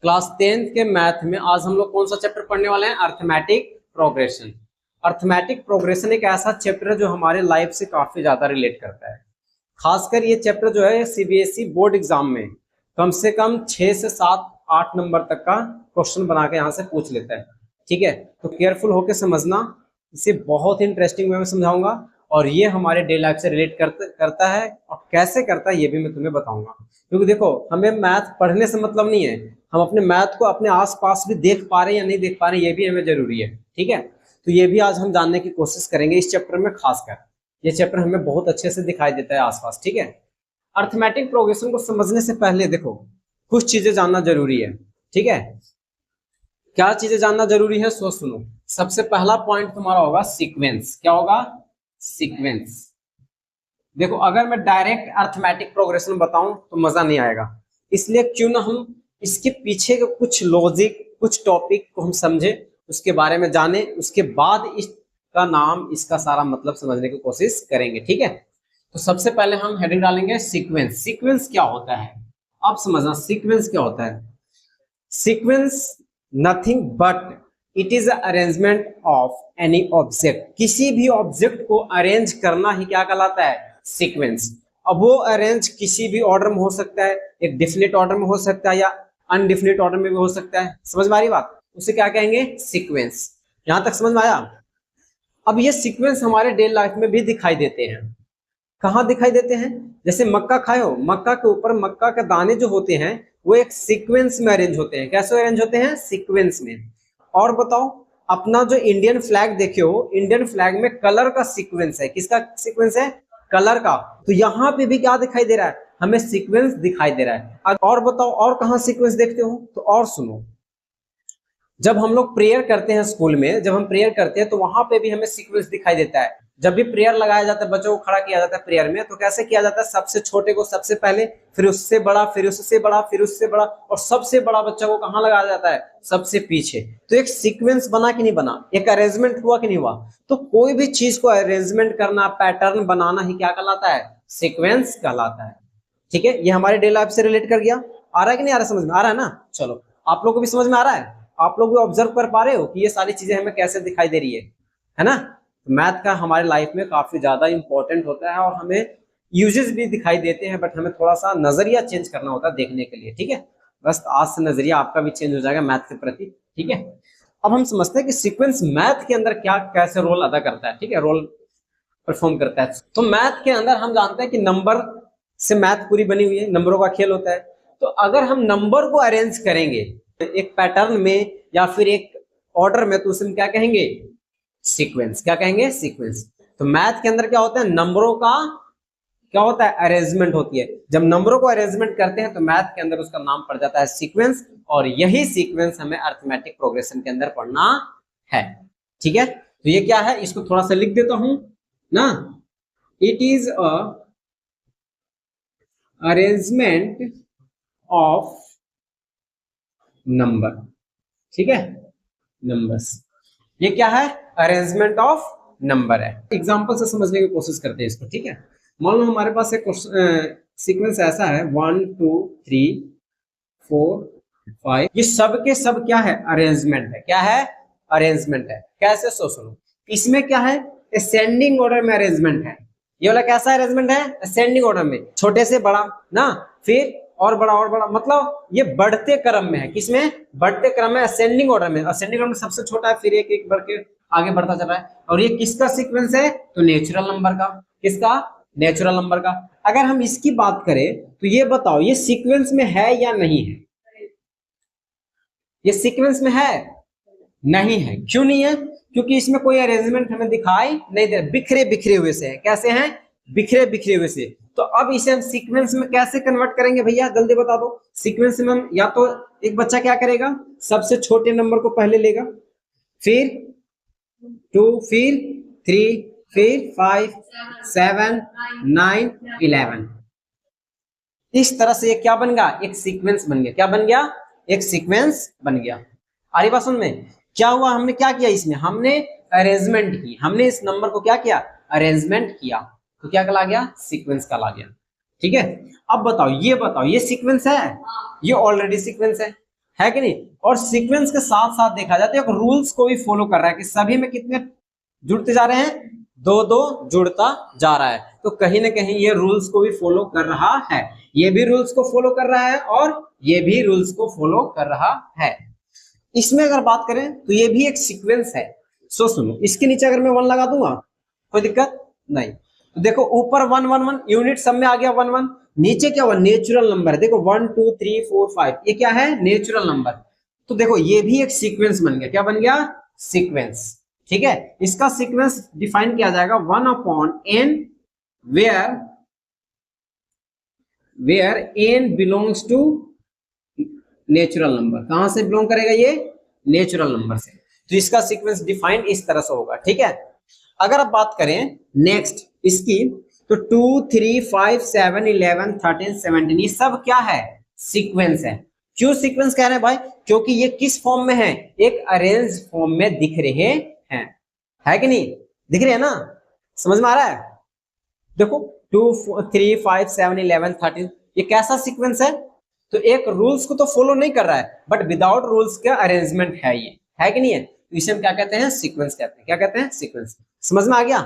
Class 10th के math में आज हम लोग कौन सा चैप्टर पढ़ने वाले हैं? Arithmetic progression. अर्थमेटिक प्रोग्रेशन एक ऐसा चैप्टर है जो हमारे लाइफ से काफी ज्यादा रिलेट करता है। खासकर ये चैप्टर जो है सीबीएसई बोर्ड एग्जाम में कम से कम 6 से 7-8 नंबर तक का क्वेश्चन बना के यहाँ से पूछ लेता है। ठीक है, तो केयरफुल होकर समझना, इसे बहुत ही इंटरेस्टिंग वे में समझाऊंगा और ये हमारे डे लाइफ से रिलेट करता है और कैसे करता है ये भी मैं तुम्हें बताऊंगा। क्योंकि देखो, हमें मैथ पढ़ने से मतलब नहीं है, हम अपने मैथ को अपने आसपास भी देख पा रहे हैं या नहीं देख पा रहे हैं ये भी हमें जरूरी है। ठीक है, तो ये भी आज हम जानने की कोशिश करेंगे इस चैप्टर में। खासकर ये चैप्टर हमें बहुत अच्छे से दिखाई देता है आसपास। ठीक है, अर्थमेटिक प्रोग्रेशन को समझने से पहले देखो कुछ चीजें जानना जरूरी है। ठीक है, क्या चीजें जानना जरूरी है सो सुनो। सबसे पहला पॉइंट तुम्हारा होगा सीक्वेंस। क्या होगा? सीक्वेंस। देखो, अगर मैं डायरेक्ट अर्थमेटिक प्रोग्रेशन बताऊं तो मजा नहीं आएगा, इसलिए क्यों ना हम इसके पीछे के कुछ लॉजिक, कुछ टॉपिक को हम समझे, उसके बारे में जाने, उसके बाद इसका नाम, इसका सारा मतलब समझने की कोशिश करेंगे। ठीक है, तो सबसे पहले हम हेडिंग डालेंगे सीक्वेंस। सीक्वेंस क्या होता है अब समझना। सीक्वेंस क्या होता है? Sequence nothing but it is arrangement of any object. किसी भी ऑब्जेक्ट को अरेंज करना ही क्या कहलाता है? सीक्वेंस। अब वो अरेंज किसी भी ऑर्डर में हो सकता है, एक डिफिनिट ऑर्डर में हो सकता है या अनडिफिनिट ऑर्डर में भी हो सकता है। समझ में आ रही बात? उसे क्या कहेंगे? सीक्वेंस। यहां तक समझ में आया? अब ये सीक्वेंस हमारे डेली लाइफ में भी दिखाई देते हैं। कहाँ दिखाई देते हैं? जैसे मक्का खाए हो, मक्का के ऊपर मक्का के दाने जो होते हैं वो एक सीक्वेंस में अरेंज होते हैं। कैसे अरेंज होते हैं? सीक्वेंस में। और बताओ, अपना जो इंडियन फ्लैग देखे हो, इंडियन फ्लैग में कलर का सीक्वेंस है। किसका सीक्वेंस है? कलर का। तो यहाँ पे भी क्या दिखाई दे रहा है? हमें सीक्वेंस दिखाई दे रहा है। और बताओ, और कहाँ सीक्वेंस देखते हो? तो और सुनो, जब हम लोग प्रेयर करते हैं स्कूल में, जब हम प्रेयर करते हैं तो वहां पे भी हमें सीक्वेंस दिखाई देता है। जब भी प्रेयर लगाया जाता है, बच्चों को खड़ा किया जाता है प्रेयर में, तो कैसे किया जाता है? सबसे छोटे को सबसे पहले, फिर उससे बड़ा, फिर उससे बड़ा, फिर उससे बड़ा, और सबसे बड़ा बच्चा को कहाँ लगाया जाता है? सबसे पीछे। तो एक सीक्वेंस बना कि नहीं बना? एक अरेंजमेंट हुआ कि नहीं हुआ? तो कोई भी चीज को अरेंजमेंट करना, पैटर्न बनाना ही क्या कहलाता है? सीक्वेंस कहलाता है। ठीक है, ये हमारे डे लाइफ से रिलेट कर गया। आ रहा है कि नहीं आ रहा? समझ में आ रहा है ना? चलो, आप लोग को भी समझ में आ रहा है? आप लोग भी ऑब्जर्व कर पा रहे हो कि ये सारी चीजें हमें कैसे दिखाई दे रही है ना? मैथ का हमारे लाइफ में काफी ज्यादा इंपॉर्टेंट होता है और हमें यूजेस भी दिखाई देते हैं, बट हमें थोड़ा सा नजरिया चेंज करना होता है देखने के लिए। ठीक है, बस आज से नजरिया आपका भी चेंज हो जाएगा मैथ के प्रति। ठीक है, अब हम समझते हैं कि सीक्वेंस मैथ के अंदर क्या कैसे रोल अदा करता है। ठीक है, रोल परफॉर्म करता है। तो मैथ के अंदर हम जानते हैं कि नंबर से मैथ पूरी बनी हुई है, नंबरों का खेल होता है। तो अगर हम नंबर को अरेंज करेंगे एक पैटर्न में या फिर एक ऑर्डर में, तो उसे क्या कहेंगे? सीक्वेंस। क्या कहेंगे? सीक्वेंस। तो मैथ के अंदर क्या होता है? नंबरों का क्या होता है? अरेंजमेंट होती है। जब नंबरों को अरेंजमेंट करते हैं तो मैथ के अंदर उसका नाम पड़ जाता है सीक्वेंस, और यही सीक्वेंस हमें अर्थमेटिक प्रोग्रेशन के अंदर पढ़ना है। ठीक है, तो ये क्या है, इसको थोड़ा सा लिख देता हूं ना। It is a arrangement of number. ठीक है, नंबर्स। ये क्या है? अरेंजमेंट ऑफ नंबर है। एग्जांपल से समझने की कोशिश करते हैं इसको। ठीक है, मान लो हमारे पास एक सीक्वेंस ऐसा है 1 2 3 4 5। ये सब के सब क्या है? अरेंजमेंट है। क्या है? अरेंजमेंट है। कैसे? सो सुनो, इसमें क्या है? असेंडिंग ऑर्डर में अरेंजमेंट है। ये वाला कैसा अरेंजमेंट है? असेंडिंग ऑर्डर में, छोटे से बड़ा ना, फिर और बड़ा और बड़ा, मतलब ये बढ़ते क्रम में है। किसमें? बढ़ते क्रम में, असेंडिंग ऑर्डर में। असेंडिंग ऑर्डर में सबसे छोटा है, फिर एक एक बढ़ के आगे बढ़ता चल रहा है। और ये किसका सीक्वेंस है? तो नेचुरल नंबर का। किसका? नेचुरल नंबर का। अगर हम इसकी बात करें तो ये बताओ, ये सीक्वेंस में है या नहीं है? ये सीक्वेंस में है? नहीं है। क्यों नहीं है? क्योंकि इसमें कोई अरेंजमेंट हमें दिखाई नहीं दे, बिखरे बिखरे हुए से है। कैसे हैं? बिखरे बिखरे हुए से। तो अब इसे हम सीक्वेंस में कैसे कन्वर्ट करेंगे भैया, जल्दी बता दो। सीक्वेंस में हम या तो एक बच्चा क्या करेगा, सबसे छोटे नंबर को पहले लेगा, फिर 2, फिर 3, फिर 5, 7, 9, 11। इस तरह से ये क्या बन गया? एक सीक्वेंस बन गया। क्या बन गया? एक सीक्वेंस बन गया। आ रही बात समझ में? क्या हुआ? हमने क्या किया इसमें? हमने अरेंजमेंट की। हमने इस नंबर को क्या किया? अरेंजमेंट किया। तो क्या कहला गया? सीक्वेंस कहला गया। ठीक है, अब बताओ, ये सीक्वेंस है? ये ऑलरेडी सीक्वेंस है कि नहीं। और सीक्वेंस के साथ साथ देखा जाता है एक रूल्स को भी फॉलो कर रहा है कि सभी में कितने जुड़ते जा रहे हैं, दो दो जुड़ता जा रहा है। तो कहीं ना कहीं ये रूल्स को भी फॉलो कर रहा है, ये भी रूल्स को फॉलो कर रहा है और ये भी रूल्स को फॉलो कर रहा है। इसमें अगर बात करें तो ये भी एक सीक्वेंस है। सो सुनो, इसके नीचे अगर मैं 1 लगा दूंगा कोई दिक्कत नहीं। तो देखो ऊपर 1 1 1 यूनिट सब में आ गया 1 1, नीचे क्या हुआ, नेचुरल नंबर है। देखो 1 2 3 4 5 ये क्या है, नेचुरल नंबर। तो देखो ये भी एक सीक्वेंस बन गया, क्या बन गया, सीक्वेंस। ठीक है, इसका सीक्वेंस डिफाइन किया जाएगा 1/n where n belongs to natural number. कहां से बिलोंग करेगा ये, नेचुरल नंबर से। तो इसका सीक्वेंस डिफाइन इस तरह से होगा। ठीक है, अगर आप बात करें नेक्स्ट इसकी, तो 2 3 5 7 11 13 17 ये सब क्या है, सीक्वेंस है। क्यों सीक्वेंस कह रहे हैं भाई, क्योंकि ये किस फॉर्म में है, एक अरेंज फॉर्म में दिख रहे हैं, है कि नहीं, दिख रहे हैं ना, समझ में आ रहा है। देखो 2 3 5 7 11 13 ये कैसा सीक्वेंस है, तो एक रूल्स को तो फॉलो नहीं कर रहा है बट विदाउट रूल्स का अरेंजमेंट है ये, है कि नहीं है। तो इसे हम क्या कहते हैं, सीक्वेंस कहते हैं। क्या कहते हैं, सीक्वेंस। समझ में आ गया,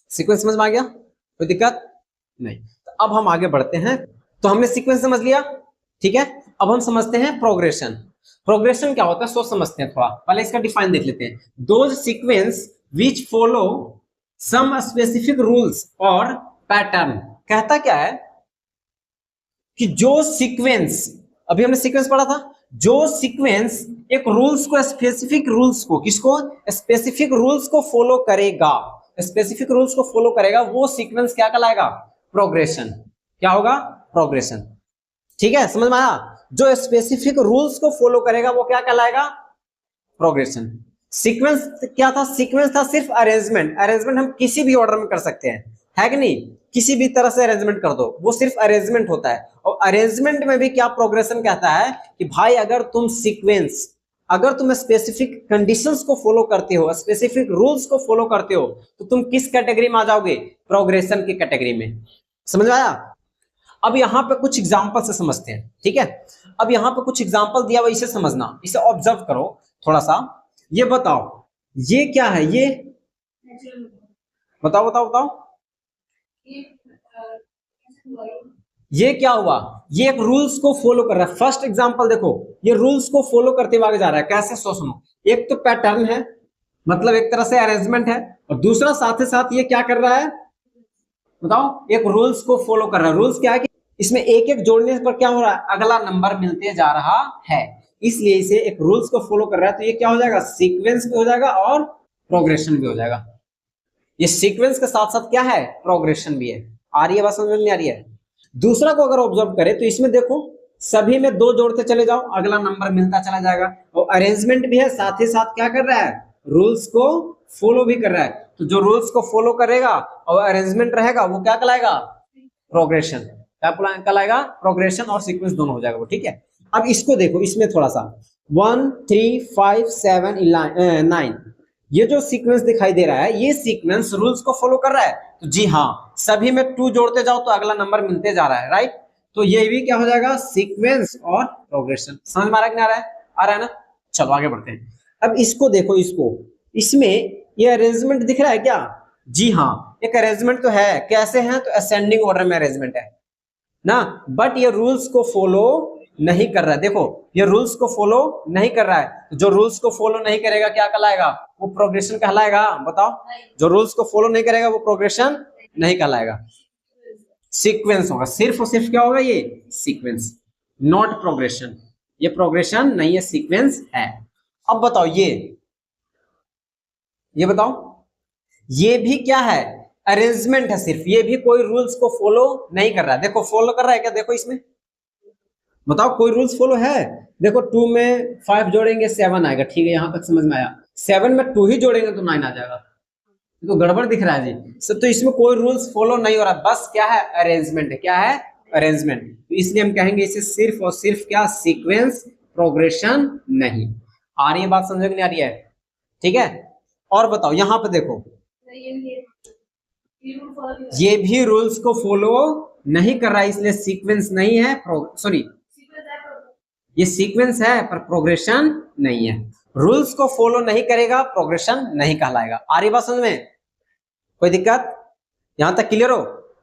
सीक्वेंस समझ में आ गया, कोई दिक्कत नहीं। तो अब हम आगे बढ़ते हैं। तो हमने सीक्वेंस समझ लिया, ठीक है। अब हम समझते हैं प्रोग्रेशन। प्रोग्रेशन क्या होता है सो समझते हैं थोड़ा, पहले इसका डिफाइन देख लेते हैं। Those sequence which follow some specific rules और पैटर्न। कहता क्या है कि जो सीक्वेंस, अभी हमने सीक्वेंस पढ़ा था, जो सीक्वेंस एक रूल्स को, स्पेसिफिक रूल्स को, किसको, स्पेसिफिक रूल्स को फॉलो करेगा, स्पेसिफिक रूल्स को फॉलो करेगा, वो सीक्वेंस क्या कहलाएगा, प्रोग्रेशन। क्या होगा, प्रोग्रेशन। ठीक है, समझ में आया। जो स्पेसिफिक रूल्स को फॉलो करेगा वो क्या कहलाएगा, प्रोग्रेशन। सीक्वेंस क्या था, सीक्वेंस था सिर्फ अरेंजमेंट। अरेंजमेंट हम किसी भी ऑर्डर में कर सकते हैं, है कि नहीं, किसी भी तरह से अरेंजमेंट कर दो, वो सिर्फ अरेंजमेंट होता है। और अरेंजमेंट में भी क्या प्रोग्रेशन कहता है कि भाई अगर तुम सीक्वेंस, अगर तुम स्पेसिफिक कंडीशंस को फॉलो करते हो, स्पेसिफिक रूल्स को फॉलो करते हो, तो तुम किस कैटेगरी में आ जाओगे, प्रोग्रेशन की कैटेगरी में। समझ में आया। अब यहां पे कुछ एग्जांपल से समझते हैं, ठीक है। अब यहां पे कुछ एग्जांपल दिया हुआ, इसे समझना, इसे ऑब्जर्व करो थोड़ा सा। ये बताओ ये क्या है, ये बताओ बताओ बताओ, ये क्या हुआ, ये एक रूल्स को फॉलो कर रहा है। फर्स्ट एग्जांपल देखो, ये रूल्स को फॉलो करते हुए आगे जा रहा है। कैसे, सो सुनो। एक तो पैटर्न है, मतलब एक तरह से अरेंजमेंट है, और दूसरा साथ ही साथ ये क्या कर रहा है, बताओ, एक रूल्स को फॉलो कर रहा है। रूल्स क्या है कि इसमें एक एक जोड़ने पर क्या हो रहा है, अगला नंबर मिलते जा रहा है, इसलिए इसे एक रूल्स को फॉलो कर रहा है। तो ये क्या हो जाएगा, सीक्वेंस भी हो जाएगा और प्रोग्रेशन भी हो जाएगा। ये सीक्वेंस के साथ साथ क्या है, प्रोग्रेशन भी है। आ रही है बात, समझ में नहीं आ रही है। दूसरा को अगर ऑब्जर्व करें तो इसमें देखो, सभी में दो जोड़ते चले जाओ, अगला नंबर मिलता चला जाएगा। और अरेंजमेंट भी है, साथ ही साथ क्या कर रहा है, रूल्स को फॉलो भी कर रहा है। तो जो रूल्स को फॉलो करेगा और अरेंजमेंट रहेगा वो क्या कहलाएगा, प्रोग्रेशन। क्या कहलाएगा, प्रोग्रेशन और सीक्वेंस दोनों हो जाएगा वो, ठीक है। अब इसको देखो, इसमें थोड़ा सा 1 3 5 7 9 ये जो सीक्वेंस दिखाई दे रहा है, ये सीक्वेंस रूल्स को फॉलो कर रहा है। तो जी हाँ, सभी में 2 जोड़ते जाओ तो अगला नंबर मिलते जा रहा है, राइट। तो ये भी क्या हो जाएगा, सीक्वेंस और प्रोग्रेशन। समझ में आ रहा है कि नहीं आ रहा है, आ रहा है ना। चलो आगे बढ़ते हैं। अब इसको देखो, इसको, इसमें ये अरेंजमेंट दिख रहा है क्या, जी हाँ, एक अरेंजमेंट तो है। कैसे है, तो असेंडिंग ऑर्डर में अरेंजमेंट है ना, बट ये रूल्स को फॉलो नहीं कर रहा है। देखो ये रूल्स को फॉलो नहीं कर रहा है। जो रूल्स को फॉलो नहीं करेगा क्या कहलाएगा, वो प्रोग्रेशन कहलाएगा। बताओ, जो रूल्स को फॉलो नहीं करेगा वो प्रोग्रेशन नहीं कहलाएगा, सीक्वेंस होगा। सिर्फ और सिर्फ क्या होगा, ये सीक्वेंस, नॉट प्रोग्रेशन। ये प्रोग्रेशन नहीं है, सीक्वेंस है। अब बताओ ये बताओ, ये भी क्या है, अरेंजमेंट है सिर्फ। ये भी कोई रूल्स को फॉलो नहीं कर रहा है। देखो फॉलो कर रहा है क्या, देखो इसमें, बताओ कोई रूल्स फॉलो है। देखो 2 में 5 जोड़ेंगे 7 आएगा, ठीक है, यहां तक समझ में आया। 7 में 2 ही जोड़ेंगे तो 9 आ जाएगा। तो गड़बड़ दिख रहा है जी सब। तो इसमें कोई रूल्स फॉलो नहीं हो रहा, बस क्या है, अरेंजमेंट है। क्या है, अरेंजमेंट। तो इसलिए हम कहेंगे इसे सिर्फ और सिर्फ क्या, सीक्वेंस, प्रोग्रेशन नहीं। आ रही है बात, समझ में नहीं आ रही है, ठीक है। और बताओ यहां पे देखो, ये भी रूल्स को फॉलो नहीं कर रहा है, इसलिए सीक्वेंस नहीं है, सॉरी, ये सीक्वेंस है पर प्रोग्रेशन नहीं है। रूल्स को फॉलो नहीं करेगा प्रोग्रेशन नहीं कहलाएगा। आ रही बात समझ में? कोई दिक्कत? यहां तक क्लियर हो?